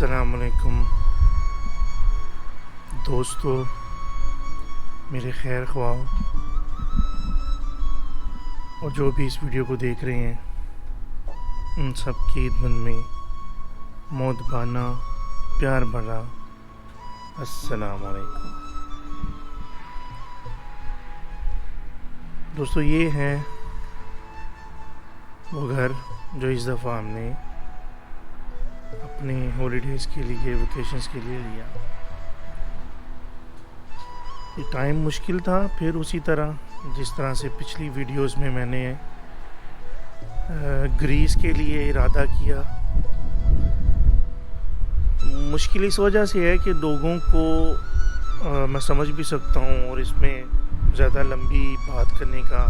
अस्सलामुअलैकुम दोस्तों, मेरे खैर ख्वाह और जो भी इस वीडियो को देख रहे हैं उन सब की ईद में मोदबाना प्यार भरा अस्सलामुअलैकुम। दोस्तों, ये है वो घर जो इस दफ़ा हमने अपने हॉलीडेज़ के लिए, वेकेशंस के लिए लिया। ये टाइम मुश्किल था, फिर उसी तरह जिस तरह से पिछली वीडियोस में मैंने ग्रीस के लिए इरादा किया। मुश्किल इस वजह से है कि लोगों को मैं समझ भी सकता हूँ और इसमें ज़्यादा लंबी बात करने का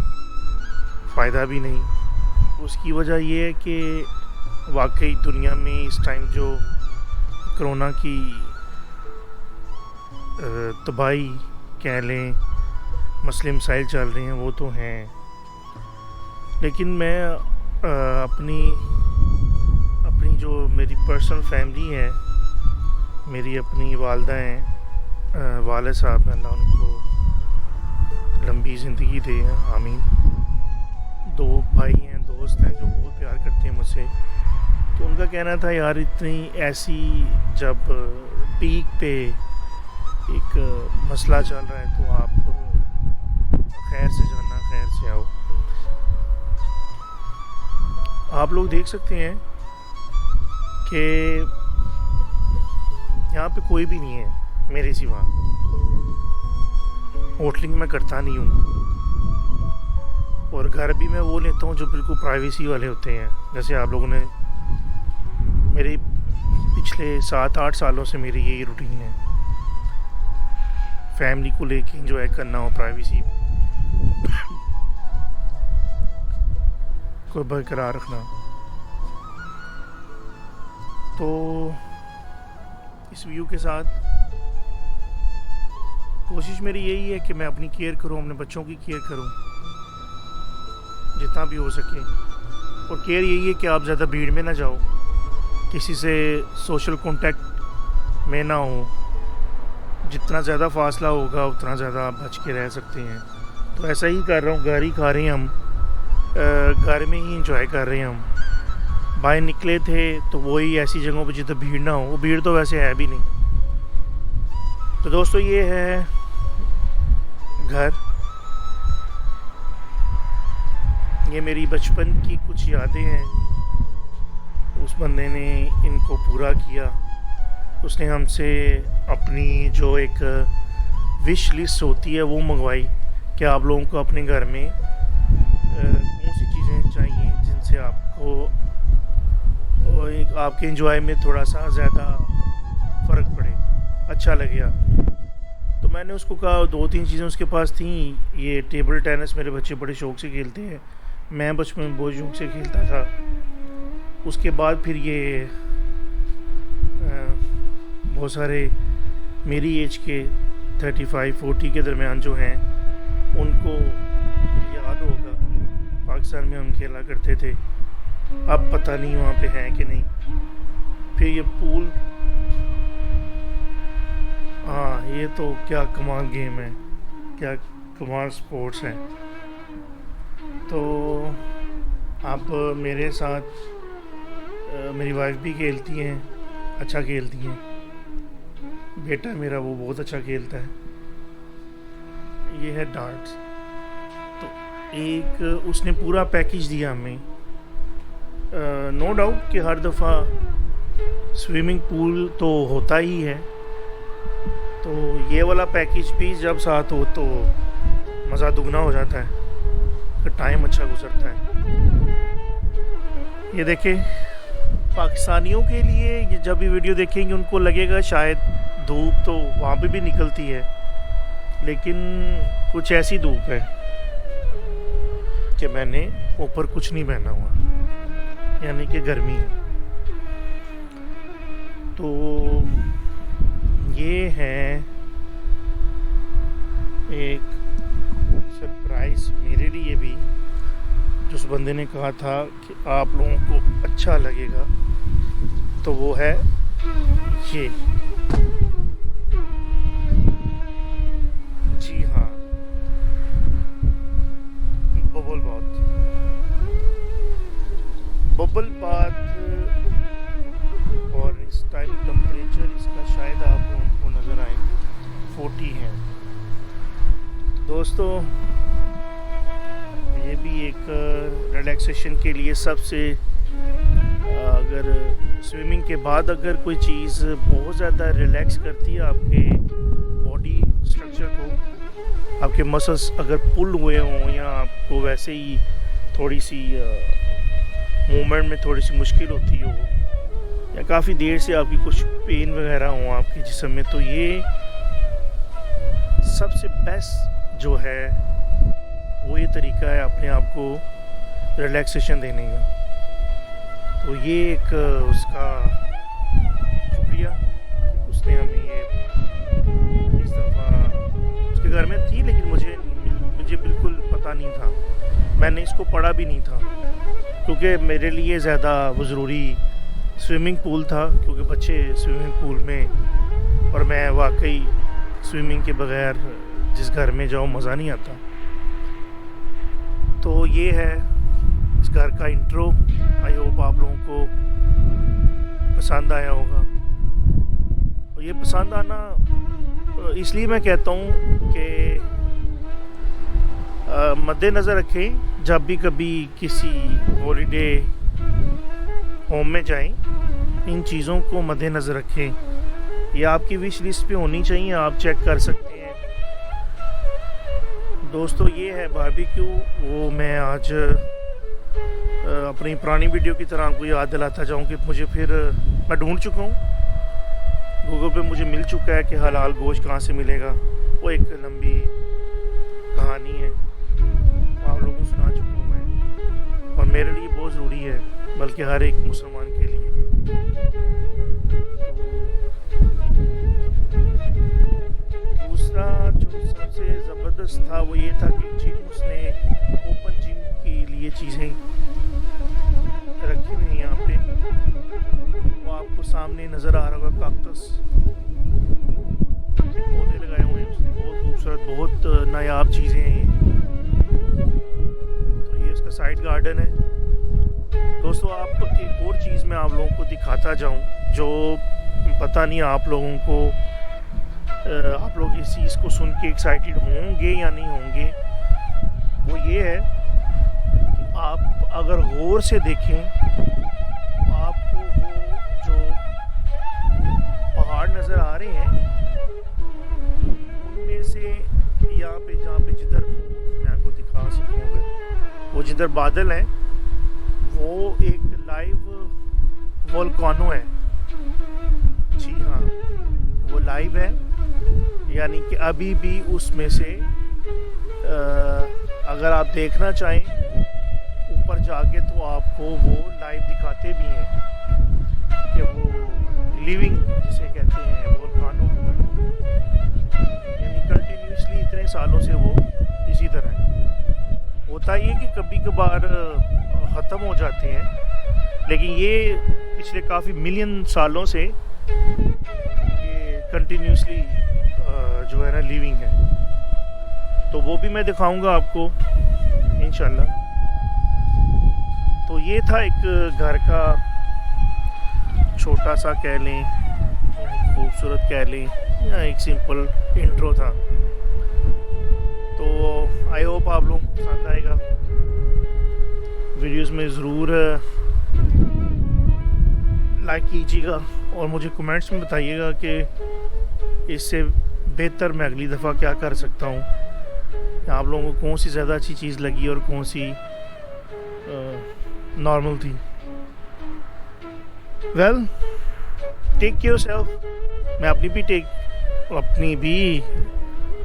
फ़ायदा भी नहीं। उसकी वजह ये है कि वाकई दुनिया में इस टाइम जो कोरोना की तबाही कह लें, मसले मसाइल चल रहे हैं वो तो हैं, लेकिन मैं अपनी जो मेरी पर्सनल फैमिली है, मेरी अपनी वालदा हैं, वाले साहब हैं, अल्लाह उनको लंबी ज़िंदगी दे, आमीन। दो भाई हैं, दोस्त हैं जो बहुत प्यार करते हैं मुझसे। तो उनका कहना था, यार इतनी ऐसी जब पीक पे एक मसला चल रहा है तो आप खैर से जाना, खैर से आओ। आप लोग देख सकते हैं कि यहाँ पे कोई भी नहीं है मेरे सिवा। होटलिंग मैं करता नहीं हूँ और घर भी मैं वो लेता हूँ जो बिल्कुल प्राइवेसी वाले होते हैं। जैसे आप लोगों ने मेरी पिछले 7-8 सालों से मेरी यही रूटीन है, फैमिली को लेके एंजॉय करना हो, प्राइवेसी को बरकरार रखना। तो इस व्यू के साथ कोशिश मेरी यही है कि मैं अपनी केयर करूं, अपने बच्चों की केयर करूं जितना भी हो सके। और केयर यही है कि आप ज़्यादा भीड़ में ना जाओ, किसी से सोशल कांटेक्ट में ना हो। जितना ज़्यादा फासला होगा उतना ज़्यादा आप बच के रह सकते हैं। तो ऐसा ही कर रहा हूँ, घर ही खा रहे हैं हम, घर में ही इंजॉय कर रहे हैं हम। बाहर निकले थे तो वही ऐसी जगहों पर जितना भीड़ ना हो, वो भीड़ तो वैसे है भी नहीं। तो दोस्तों, ये है घर, ये मेरी बचपन की कुछ यादें हैं। उस बंदे ने इनको पूरा किया, उसने हमसे अपनी जो एक विश लिस्ट होती है वो मंगवाई कि आप लोगों को अपने घर में कौन सी चीज़ें चाहिए जिनसे आपको आपके एंजॉय में थोड़ा सा ज़्यादा फ़र्क पड़े, अच्छा लगेगा। तो मैंने उसको कहा, 2-3 चीज़ें उसके पास थी। ये टेबल टेनिस मेरे बच्चे बड़े शौक़ से खेलते हैं, मैं बचपन में बहुत शौक़ से खेलता था। उसके बाद फिर ये बहुत सारे मेरी एज के 35-40 के दरमियान जो हैं उनको याद होगा, पाकिस्तान में हम खेला करते थे। अब पता नहीं वहाँ पे हैं कि नहीं। फिर ये पूल, हाँ ये तो क्या कमाल गेम है, क्या कमाल स्पोर्ट्स हैं। तो आप मेरे साथ मेरी वाइफ भी खेलती हैं, अच्छा खेलती हैं। बेटा मेरा वो बहुत अच्छा खेलता है। ये है डार्ट्स। तो एक उसने पूरा पैकेज दिया हमें। नो डाउट कि हर दफ़ा स्विमिंग पूल तो होता ही है, तो ये वाला पैकेज भी जब साथ हो तो मज़ा दुगना हो जाता है, तो टाइम अच्छा गुजरता है। ये देखें, पाकिस्तानियों के लिए ये जब भी वीडियो देखेंगे उनको लगेगा शायद धूप तो वहाँ पे भी निकलती है, लेकिन कुछ ऐसी धूप है कि मैंने ऊपर कुछ नहीं पहना हुआ, यानी कि गर्मी है। तो ये है एक सरप्राइज़ मेरे लिए भी, जो उस बंदे ने कहा था कि आप लोगों को अच्छा लगेगा। तो वो है ये जी हाँ, बबल बाथ। बबल बाथ, और इस टाइम टेम्परेचर इसका शायद आप लोगों को नज़र आए 40 है। दोस्तों ये भी एक रिलैक्सेशन के लिए सबसे, अगर स्विमिंग के बाद अगर कोई चीज़ बहुत ज़्यादा रिलैक्स करती है आपके बॉडी स्ट्रक्चर को, आपके मसल्स अगर पुल हुए हों या आपको वैसे ही थोड़ी सी मूवमेंट में थोड़ी सी मुश्किल होती हो, या काफ़ी देर से आपकी कुछ पेन वगैरह हो आपके जिस्म में, तो ये सबसे बेस्ट जो है वो ये तरीका है अपने आप को रिलैक्सेशन देने का। तो ये एक उसका शुक्रिया, उसने हमें ये इस दफ़ा, उसके घर में थी लेकिन मुझे बिल्कुल पता नहीं था, मैंने इसको पढ़ा भी नहीं था, क्योंकि मेरे लिए ज़्यादा वो ज़रूरी स्विमिंग पूल था, क्योंकि बच्चे स्विमिंग पूल में, और मैं वाकई स्विमिंग के बगैर जिस घर में जाओ मज़ा नहीं आता। तो ये है इस घर का इंट्रो। आई होप आप लोगों को पसंद आया होगा। और ये पसंद आना इसलिए मैं कहता हूँ कि मद्देनज़र रखें जब भी कभी किसी हॉलीडे होम में जाएं, इन चीज़ों को मद्देनज़र रखें। ये आपकी विश लिस्ट पे होनी चाहिए, आप चेक कर सकते हैं। दोस्तों ये है बारबेक्यू, वो मैं आज अपनी पुरानी वीडियो की तरह आपको याद दिलाता जाऊं कि मुझे फिर मैं ढूंढ चुका हूँ, गूगल पे मुझे मिल चुका है कि हलाल गोश्त कहाँ से मिलेगा। वो एक लंबी कहानी है, आप लोगों को सुना चुका हूँ मैं, और मेरे लिए बहुत ज़रूरी है, बल्कि हर एक मुसलमान के लिए। तो दूसरा जो सबसे ज़बरदस्त था वो ये था कि जिम, उसने ओपन जिम के लिए चीज़ें रखी हुई हैं यहाँ पे, वो आपको सामने नज़र आ रहा होगा, काक्टस के पौधे लगाए हुए हैं उसने, बहुत खूबसूरत, बहुत नायाब चीज़ें हैं ये। तो ये उसका साइड गार्डन है। दोस्तों आप एक और चीज़ मैं आप लोगों को दिखाता जाऊं जो पता नहीं आप लोगों को, आप लोग इस चीज़ को सुन के एक्साइटेड होंगे या नहीं होंगे। वो ये है कि आप अगर गौर से देखें, आपको वो जो पहाड़ नज़र आ रहे हैं उनमें से यहाँ पे, जहाँ पे जिधर मैं आपको दिखा सकूँगा, वो जिधर बादल हैं वो एक लाइव वोल्केनो है। जी हाँ, वो लाइव है, यानी कि अभी भी उसमें से अगर आप देखना चाहें ऊपर जाके तो आपको वो लाइव दिखाते भी हैं कि वो लिविंग जिसे कहते हैं वोल्केनो, यानी कंटिन्यूसली इतने सालों से वो इसी तरह है। होता ये कि कभी कभार ख़त्म हो जाते हैं, लेकिन ये पिछले काफ़ी मिलियन सालों से ये कंटिन्यूसली जो है ना लिविंग है। तो वो भी मैं दिखाऊंगा आपको इंशाल्लाह। तो ये था एक घर का छोटा सा कह लें, खूबसूरत कह लें, या एक सिंपल इंट्रो था। तो आई होप आप लोगों को पसंद आएगा। वीडियोस में ज़रूर लाइक कीजिएगा और मुझे कमेंट्स में बताइएगा कि इससे बेहतर मैं अगली दफ़ा क्या कर सकता हूँ, आप लोगों को कौन सी ज़्यादा अच्छी चीज़ लगी और कौन सी नॉर्मल थी। Well, take care yourself. मैं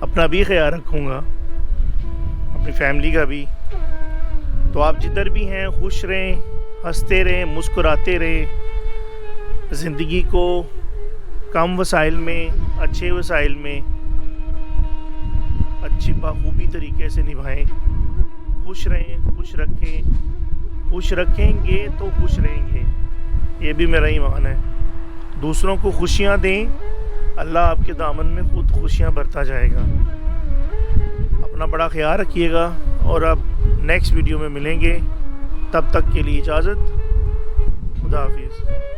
अपना भी ख्याल रखूँगा, अपनी फैमिली का भी। तो आप जिधर भी हैं खुश रहें, हंसते रहें, मुस्कुराते रहें, ज़िंदगी को कम वसाइल में, अच्छे वसाइल में, अच्छी बखूबी तरीके से निभाएं। खुश रहें, खुश रखें, खुश रखेंगे तो खुश रहेंगे, ये भी मेरा ईमान है। दूसरों को खुशियाँ दें, अल्लाह आपके दामन में खुद खुशियाँ भरता जाएगा। अपना बड़ा ख्याल रखिएगा और अब नेक्स्ट वीडियो में मिलेंगे। तब तक के लिए इजाज़त। खुदा हाफिज़।